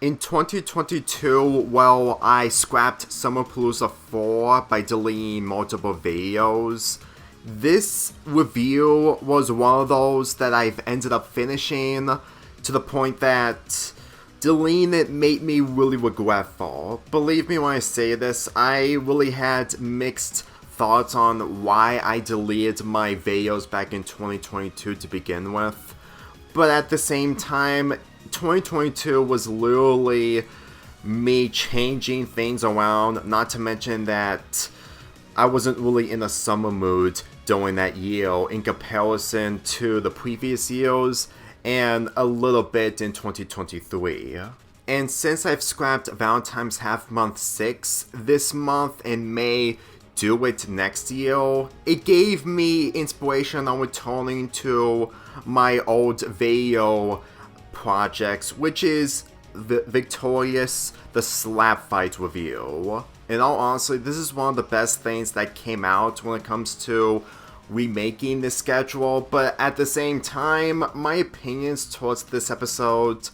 In 2022, well, I scrapped Summerpalooza 4 by deleting multiple videos. This review was one of those that I've ended up finishing to the point that deleting it made me really regretful. Believe me when I say this, I really had mixed thoughts on why I deleted my videos back in 2022 to begin with. But at the same time, 2022 was literally me changing things around, not to mention that I wasn't really in a summer mood during that year in comparison to the previous years and a little bit in 2023. And since I've scrapped Valentine's Half Month 6 this month and may do it next year, it gave me inspiration on returning to my old video projects, which is Victorious the Slap Fight review. In all honesty, this is one of the best things that came out when it comes to remaking this schedule, but at the same time, my opinions towards this episode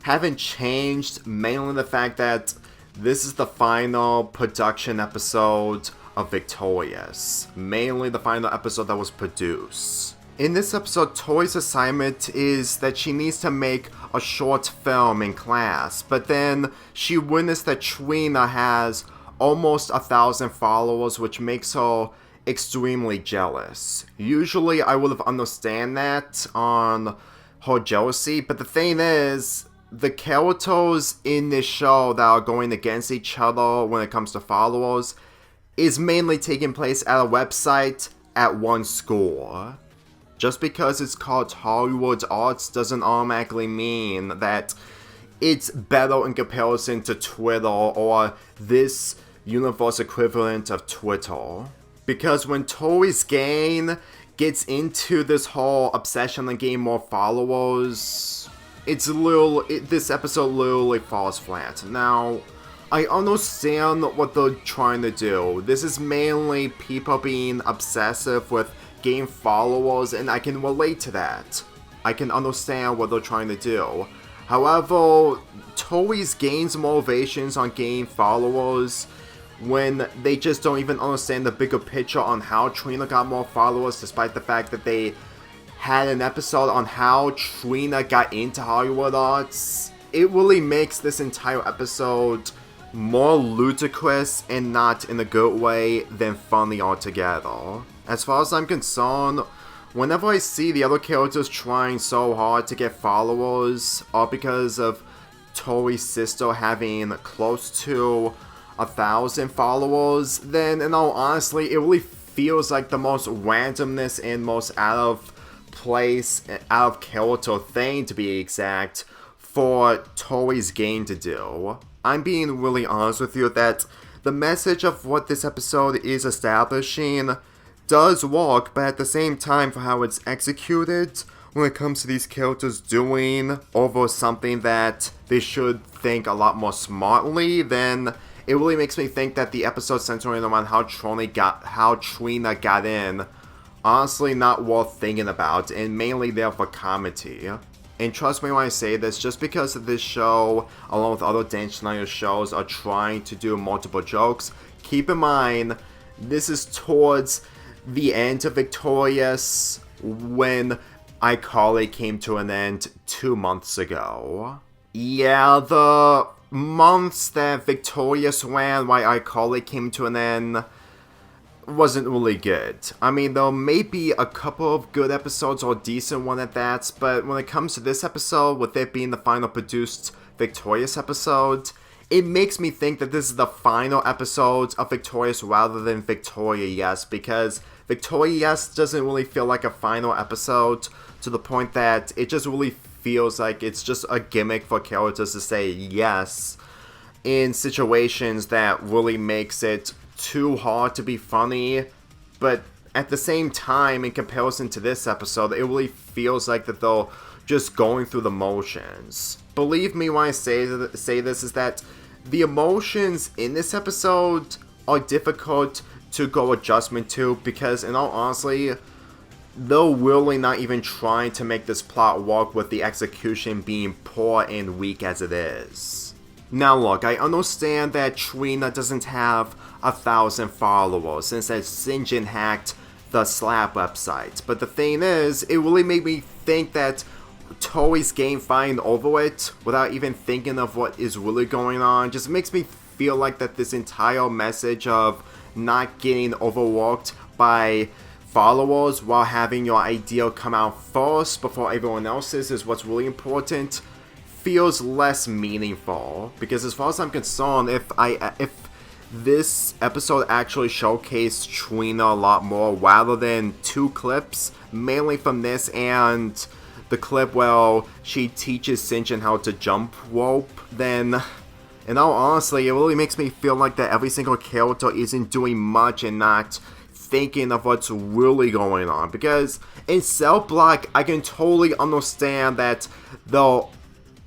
haven't changed, mainly the fact that this is the final production episode of Victorious, mainly the final episode that was produced. In this episode, Tori's assignment is that she needs to make a short film in class, but then she witnessed that Trina has almost 1,000 followers, which makes her extremely jealous. Usually I would have understand that on her jealousy, but the thing is, the characters in this show that are going against each other when it comes to followers is mainly taking place at a website at one school. Just because it's called Hollywood Arts doesn't automatically mean that it's better in comparison to Twitter or this universe equivalent of Twitter. Because when Tori's gang gets into this whole obsession and getting more followers, this episode literally falls flat. Now, I understand what they're trying to do. This is mainly people being obsessive with gain followers, and I can relate to that. I can understand what they're trying to do. However, Tori's gains motivations on gaining followers when they just don't even understand the bigger picture on how Trina got more followers, despite the fact that they had an episode on how Trina got into Hollywood Arts. It really makes this entire episode more ludicrous and not in a good way than funny altogether. As far as I'm concerned, whenever I see the other characters trying so hard to get followers, all because of Tori's sister having close to 1,000 followers, then in all honesty, it really feels like the most randomness and most out of place, out of character thing to be exact, for Tori's game to do. I'm being really honest with you that the message of what this episode is establishing does work, but at the same time, for how it's executed, when it comes to these characters doing over something that they should think a lot more smartly, then it really makes me think that the episode centering around how Trina got in, honestly not worth thinking about, and mainly there for comedy. And trust me when I say this, just because this show, along with other Dan Schneider shows, are trying to do multiple jokes, keep in mind, this is towards the end of Victorious when iCarly came to an end 2 months ago. Yeah, the months that Victorious ran while iCarly came to an end wasn't really good. I mean, there may be a couple of good episodes or decent one at that, but when it comes to this episode, with it being the final produced Victorious episode, it makes me think that this is the final episode of Victorious rather than Victoria Yes, because Victoria Yes doesn't really feel like a final episode to the point that it just really feels like it's just a gimmick for characters to say yes in situations that really makes it too hard to be funny, but at the same time, in comparison to this episode, it really feels like that they're just going through the motions. Believe me when I say this, is that the emotions in this episode are difficult to go adjustment to, because in all honesty, they're really not even trying to make this plot work with the execution being poor and weak as it is. Now look, I understand that Trina doesn't have 1,000 followers since that Singen hacked the Slap website, but the thing is, it really made me think that Toei's game fine over it without even thinking of what is really going on just makes me feel like that this entire message of not getting overworked by followers while having your idea come out first before everyone else's is what's really important feels less meaningful. Because as far as I'm concerned, if this episode actually showcased Trina a lot more rather than 2 clips, mainly from this and the clip where she teaches Singen how to jump rope, then in all honesty, it really makes me feel like that every single character isn't doing much and not thinking of what's really going on. Because in Cell Block, I can totally understand that they're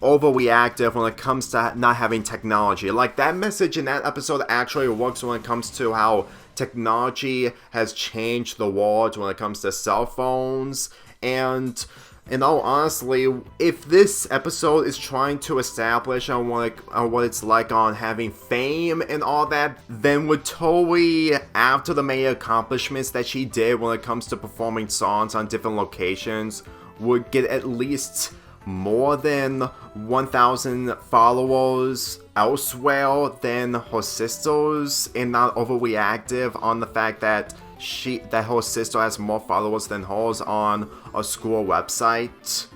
overreactive when it comes to not having technology. Like, that message in that episode actually works when it comes to how technology has changed the world when it comes to cell phones. And in all honesty, if this episode is trying to establish on what it's like on having fame and all that, then with Toei, after the many accomplishments that she did when it comes to performing songs on different locations, would get at least more than 1,000 followers elsewhere than her sisters, and not overreactive on the fact that her sister has more followers than hers on a school website.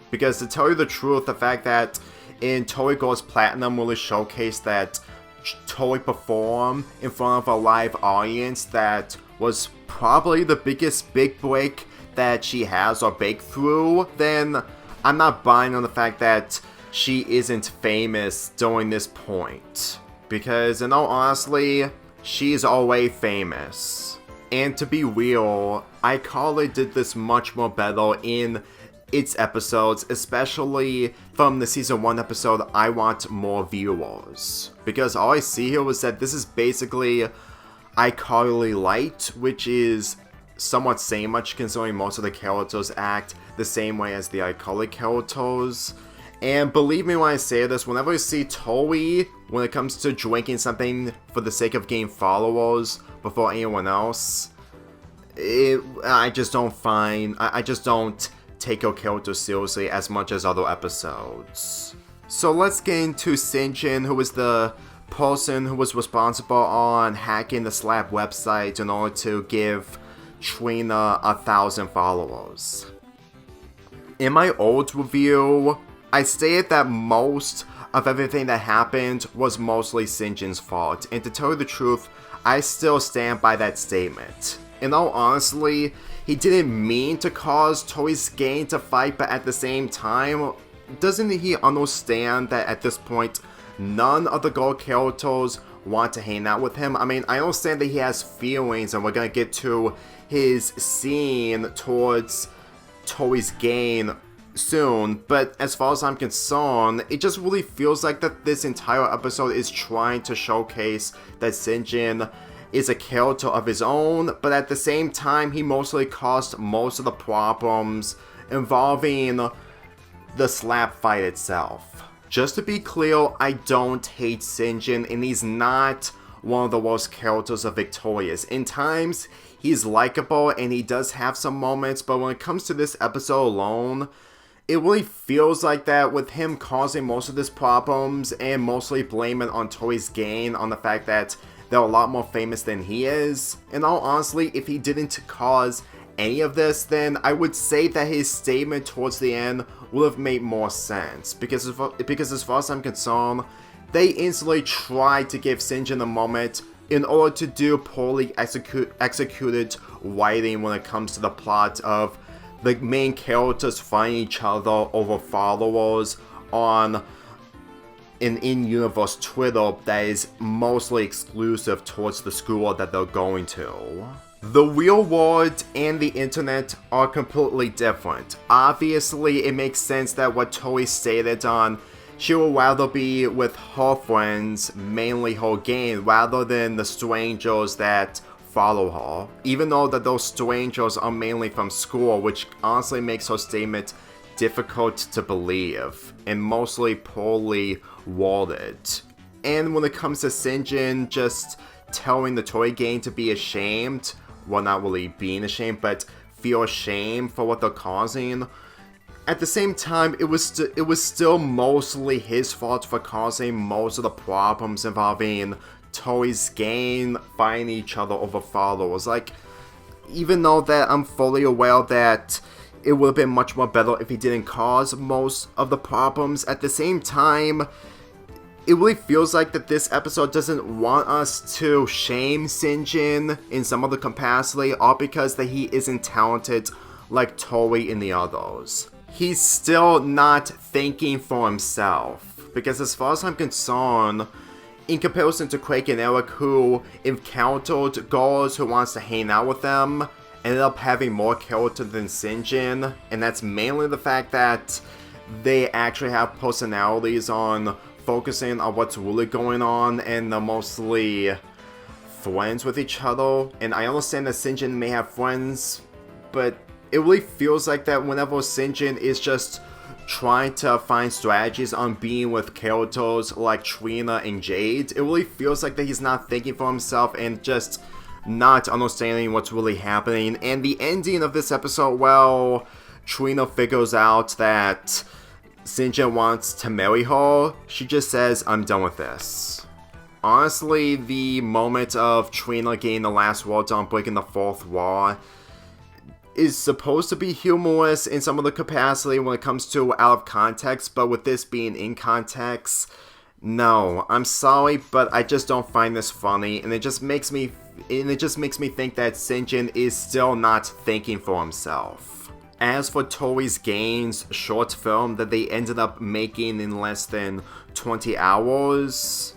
Because to tell you the truth, the fact that in Toei Goes Platinum really showcased that Toei performed in front of a live audience that was probably the biggest big break that she has or breakthrough, then I'm not buying on the fact that she isn't famous during this point. Because in all honesty, she's always famous. And to be real, iCarly did this much more better in its episodes, especially from the season 1 episode, I Want More Viewers. Because all I see here was that this is basically iCarly Light, which is somewhat saying much considering most of the characters act the same way as the iCarly characters. And believe me when I say this, whenever I see Toei, when it comes to drinking something for the sake of gaining followers before anyone else, I just don't take her character seriously as much as other episodes. So let's get into Singen, who was the person who was responsible on hacking the Slap website in order to give Trina 1,000 followers. In my old review, I stated that most of everything that happened was mostly Sinjin's fault, and to tell you the truth, I still stand by that statement. In all honesty, he didn't mean to cause Toei's gang to fight, but at the same time, doesn't he understand that at this point, none of the girl characters want to hang out with him? I mean, I understand that he has feelings, and we're gonna get to his scene towards Toei's gang soon, but as far as I'm concerned, it just really feels like that this entire episode is trying to showcase that Singen is a character of his own, but at the same time, he mostly caused most of the problems involving the Slap fight itself. Just to be clear, I don't hate Singen, and he's not one of the worst characters of Victorious. In times, he's likable, and he does have some moments, but when it comes to this episode alone, it really feels like that with him causing most of these problems and mostly blaming on Toei's gang on the fact that they're a lot more famous than he is. In all honesty, if he didn't cause any of this, then I would say that his statement towards the end would have made more sense. Because as far as I'm concerned, they instantly tried to give Singen a moment in order to do poorly executed writing when it comes to the plot of the main characters fighting each other over followers on an in-universe Twitter that is mostly exclusive towards the school that they're going to. The real world and the internet are completely different. Obviously, it makes sense that what Toei stated on she would rather be with her friends, mainly her gang, rather than the strangers that follow her. Even though that those strangers are mainly from school, which honestly makes her statement difficult to believe, and mostly poorly worded. And when it comes to Singen just telling the toy gang to be ashamed, well, not really being ashamed, but feel ashamed for what they're causing, at the same time, it was still mostly his fault for causing most of the problems involving Toei's gang fighting each other over followers. Like, even though that I'm fully aware that it would have been much more better if he didn't cause most of the problems, at the same time, it really feels like that this episode doesn't want us to shame Singen in some other capacity, all because that he isn't talented like Toei in the others. He's still not thinking for himself, because as far as I'm concerned, in comparison to Quake and Eric, who encountered girls who wants to hang out with them, ended up having more character than Singen, and that's mainly the fact that they actually have personalities on focusing on what's really going on, and they're mostly friends with each other. And I understand that Singen may have friends, but it really feels like that whenever Singen is just trying to find strategies on being with characters like Trina and Jade, it really feels like that he's not thinking for himself and just not understanding what's really happening. And the ending of this episode, well, Trina figures out that Singen wants to marry her. She just says, "I'm done with this." Honestly, the moment of Trina getting the last words on breaking the fourth wall is supposed to be humorous in some of the capacity when it comes to out of context, but with this being in context, no, I'm sorry, but I just don't find this funny, and it just makes me think that Singen is still not thinking for himself. As for Toei's Gain's short film that they ended up making in less than 20 hours,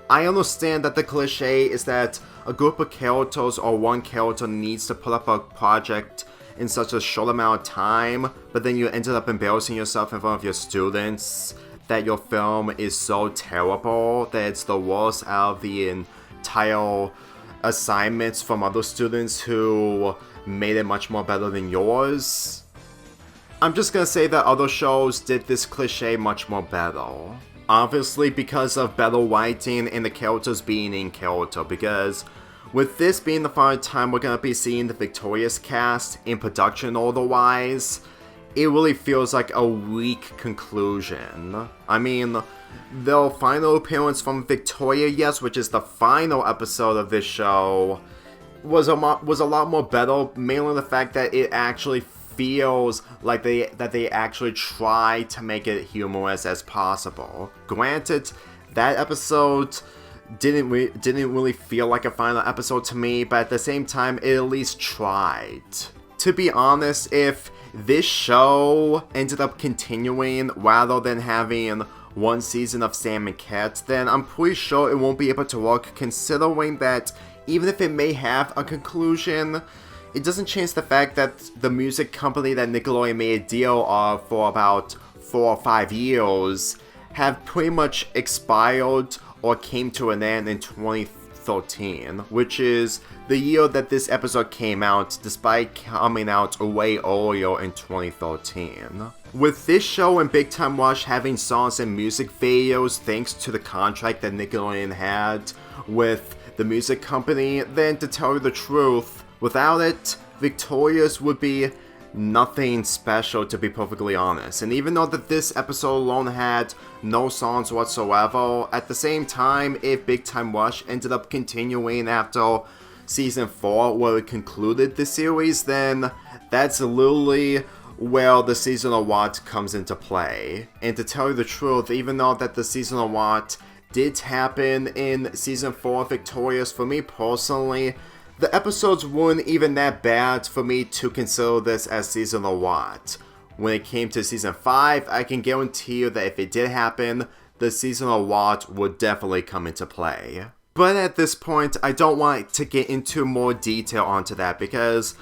I understand that the cliche is that a group of characters or one character needs to put up a project in such a short amount of time, but then you ended up embarrassing yourself in front of your students, that your film is so terrible that it's the worst out of the entire assignments from other students who made it much more better than yours. I'm just gonna say that other shows did this cliche much more better. Obviously because of better writing and the characters being in character, because with this being the final time we're gonna be seeing the Victorious cast in production otherwise, it really feels like a weak conclusion. I mean, the final appearance from Victoria, yes, which is the final episode of this show, was a lot more better, mainly the fact that it actually feels like they actually try to make it humorous as possible. Granted, that episode didn't really feel like a final episode to me, but at the same time, it at least tried. To be honest, if this show ended up continuing rather than having one season of Sam and Cat, then I'm pretty sure it won't be able to work, considering that even if it may have a conclusion, it doesn't change the fact that the music company that Nickelodeon made a deal of for about 4 or 5 years have pretty much expired or came to an end in 2013, which is the year that this episode came out, despite coming out way earlier in 2013. With this show and Big Time Rush having songs and music videos thanks to the contract that Nickelodeon had with the music company, then to tell you the truth, without it, Victorious would be nothing special, to be perfectly honest. And even though that this episode alone had no songs whatsoever, at the same time, if Big Time Rush ended up continuing after Season 4, where it concluded the series, then that's literally where the Season Award comes into play. And to tell you the truth, even though that the Season Award did happen in Season 4 of Victorious, for me personally, the episodes weren't even that bad for me to consider this as Season Award. When it came to Season 5, I can guarantee you that if it did happen, the Season Award would definitely come into play. But at this point, I don't want to get into more detail onto that, because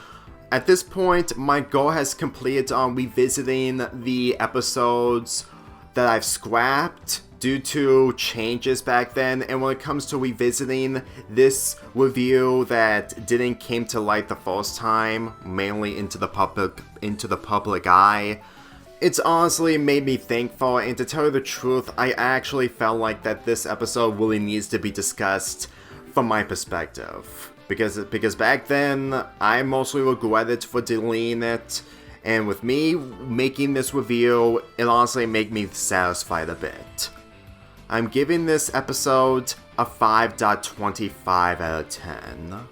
at this point, my goal has completed on revisiting the episodes that I've scrapped due to changes back then, and when it comes to revisiting this review that didn't came to light the first time, mainly into the public eye, It's honestly made me thankful, and to tell you the truth, I actually felt like that this episode really needs to be discussed from my perspective. Because back then, I mostly regretted for deleting it, and with me making this review, it honestly made me satisfied a bit. I'm giving this episode a 5.25 out of 10.